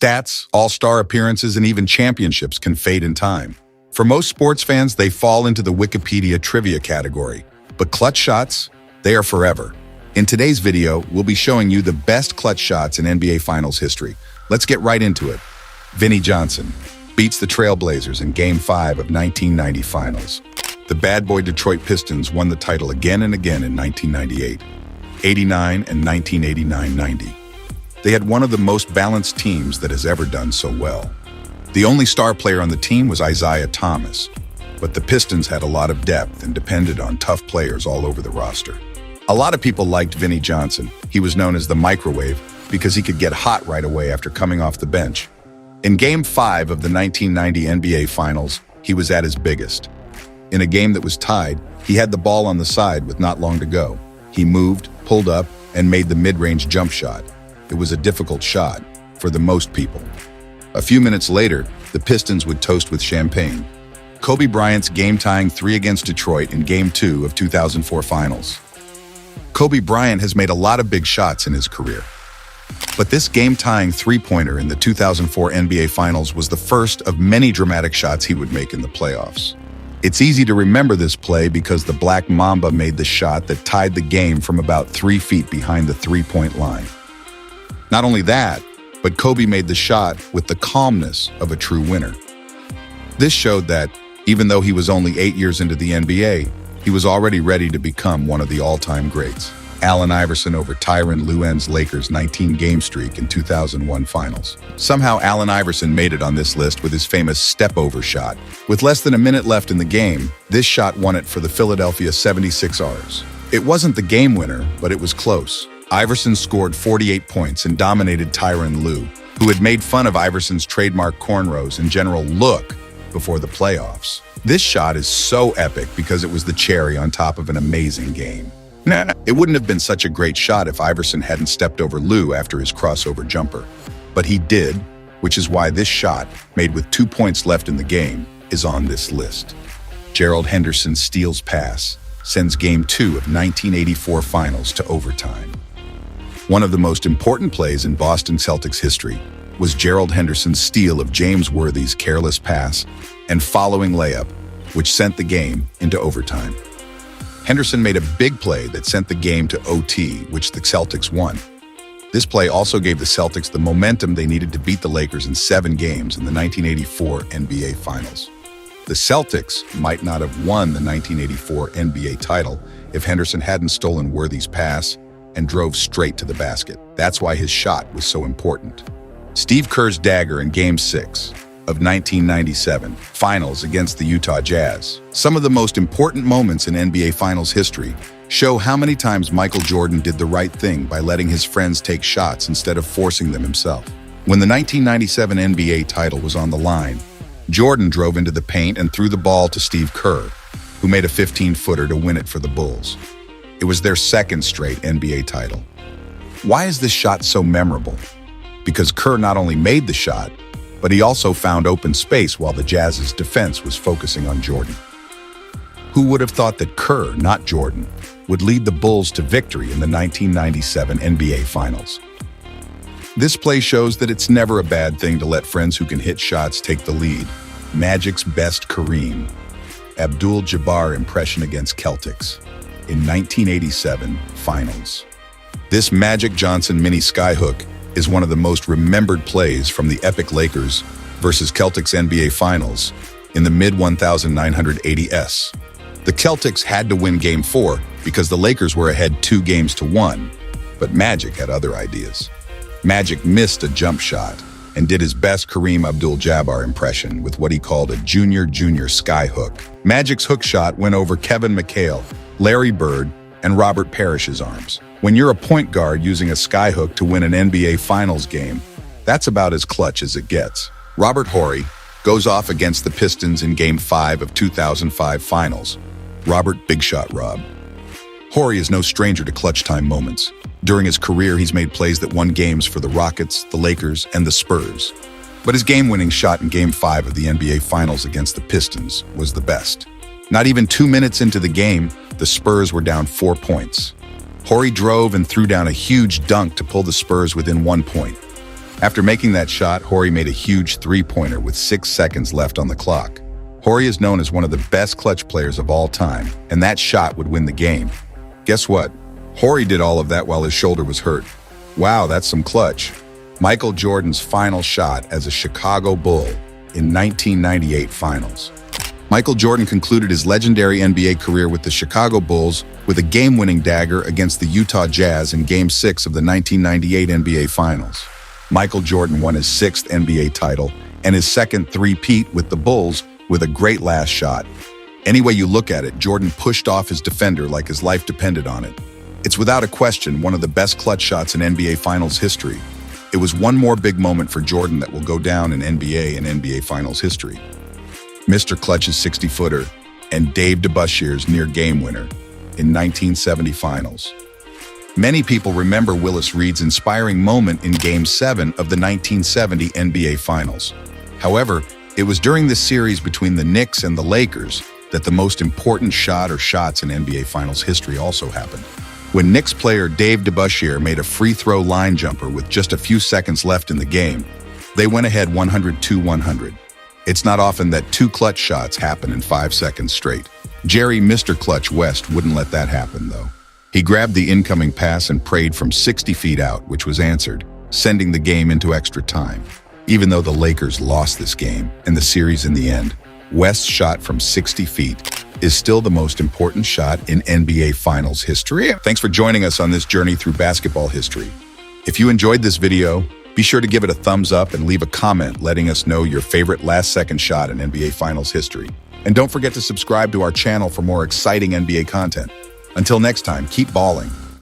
Stats, all-star appearances, and even championships can fade in time. For most sports fans, they fall into the Wikipedia trivia category. But clutch shots, they are forever. In today's video, we'll be showing you the best clutch shots in NBA Finals history. Let's get right into it. Vinnie Johnson beats the Trailblazers in Game 5 of 1990 Finals. The bad boy Detroit Pistons won the title again and again in 1998, 89, and 1989-90. They had one of the most balanced teams that has ever done so well. The only star player on the team was Isaiah Thomas, but the Pistons had a lot of depth and depended on tough players all over the roster. A lot of people liked Vinnie Johnson. He was known as the microwave because he could get hot right away after coming off the bench. In Game 5 of the 1990 NBA Finals, he was at his biggest. In a game that was tied, he had the ball on the side with not long to go. He moved, pulled up, and made the mid-range jump shot. It was a difficult shot for the most people. A few minutes later, the Pistons would toast with champagne. Kobe Bryant's game-tying 3 against Detroit in Game 2 of 2004 Finals. Kobe Bryant has made a lot of big shots in his career. But this game-tying three-pointer in the 2004 NBA Finals was the first of many dramatic shots he would make in the playoffs. It's easy to remember this play because the Black Mamba made the shot that tied the game from about 3 feet behind the three-point line. Not only that, but Kobe made the shot with the calmness of a true winner. This showed that, even though he was only 8 years into the NBA, he was already ready to become one of the all-time greats. Allen Iverson over Tyronn Lue's Lakers' 19-game streak in 2001 Finals. Somehow, Allen Iverson made it on this list with his famous step-over shot. With less than a minute left in the game, this shot won it for the Philadelphia 76ers. It wasn't the game winner, but it was close. Iverson scored 48 points and dominated Tyronn Lue, who had made fun of Iverson's trademark cornrows and general look before the playoffs. This shot is so epic because it was the cherry on top of an amazing game. It wouldn't have been such a great shot if Iverson hadn't stepped over Lue after his crossover jumper. But he did, which is why this shot, made with 2 points left in the game, is on this list. Gerald Henderson's steals pass sends Game 2 of 1984 Finals to overtime. One of the most important plays in Boston Celtics history was Gerald Henderson's steal of James Worthy's careless pass and following layup, which sent the game into overtime. Henderson made a big play that sent the game to OT, which the Celtics won. This play also gave the Celtics the momentum they needed to beat the Lakers in 7 games in the 1984 NBA Finals. The Celtics might not have won the 1984 NBA title if Henderson hadn't stolen Worthy's pass and drove straight to the basket. That's why his shot was so important. Steve Kerr's dagger in Game 6 of 1997 Finals against the Utah Jazz. Some of the most important moments in NBA Finals history show how many times Michael Jordan did the right thing by letting his friends take shots instead of forcing them himself. When the 1997 NBA title was on the line, Jordan drove into the paint and threw the ball to Steve Kerr, who made a 15-footer to win it for the Bulls. It was their second straight NBA title. Why is this shot so memorable? Because Kerr not only made the shot, but he also found open space while the Jazz's defense was focusing on Jordan. Who would have thought that Kerr, not Jordan, would lead the Bulls to victory in the 1997 NBA Finals? This play shows that it's never a bad thing to let friends who can hit shots take the lead. Magic's best Kareem Abdul-Jabbar impression against Celtics in 1987 Finals. This Magic Johnson mini skyhook is one of the most remembered plays from the epic Lakers versus Celtics NBA Finals in the mid-1980s. The Celtics had to win Game 4 because the Lakers were ahead 2-1, but Magic had other ideas. Magic missed a jump shot and did his best Kareem Abdul-Jabbar impression with what he called a junior skyhook. Magic's hook shot went over Kevin McHale, Larry Bird, and Robert Parrish's arms. When you're a point guard using a skyhook to win an NBA Finals game, that's about as clutch as it gets. Robert Horry goes off against the Pistons in Game 5 of 2005 Finals. Robert Big Shot Rob. Horry is no stranger to clutch time moments. During his career, he's made plays that won games for the Rockets, the Lakers, and the Spurs. But his game-winning shot in Game 5 of the NBA Finals against the Pistons was the best. Not even 2 minutes into the game, the Spurs were down 4 points. Horry drove and threw down a huge dunk to pull the Spurs within 1 point. After making that shot, Horry made a huge three-pointer with 6 seconds left on the clock. Horry is known as one of the best clutch players of all time, and that shot would win the game. Guess what? Horry did all of that while his shoulder was hurt. Wow, that's some clutch. Michael Jordan's final shot as a Chicago Bull in 1998 Finals. Michael Jordan concluded his legendary NBA career with the Chicago Bulls with a game-winning dagger against the Utah Jazz in Game 6 of the 1998 NBA Finals. Michael Jordan won his 6th NBA title and his second three-peat with the Bulls with a great last shot. Any way you look at it, Jordan pushed off his defender like his life depended on it. It's without a question one of the best clutch shots in NBA Finals history. It was one more big moment for Jordan that will go down in NBA and NBA Finals history. Mr. Clutch's 60-footer and Dave DeBussier's near-game winner in 1970 Finals. Many people remember Willis Reed's inspiring moment in Game 7 of the 1970 NBA Finals. However, it was during this series between the Knicks and the Lakers that the most important shot or shots in NBA Finals history also happened. When Knicks player Dave DeBussier made a free throw line jumper with just a few seconds left in the game, they went ahead 102-100. It's not often that two clutch shots happen in 5 seconds straight. Jerry Mr. Clutch West wouldn't let that happen, though. He grabbed the incoming pass and prayed from 60 feet out, which was answered, sending the game into extra time. Even though the Lakers lost this game and the series in the end, West's shot from 60 feet is still the most important shot in NBA Finals history. Thanks for joining us on this journey through basketball history. If you enjoyed this video, be sure to give it a thumbs up and leave a comment letting us know your favorite last-second shot in NBA Finals history. And don't forget to subscribe to our channel for more exciting NBA content. Until next time, keep balling.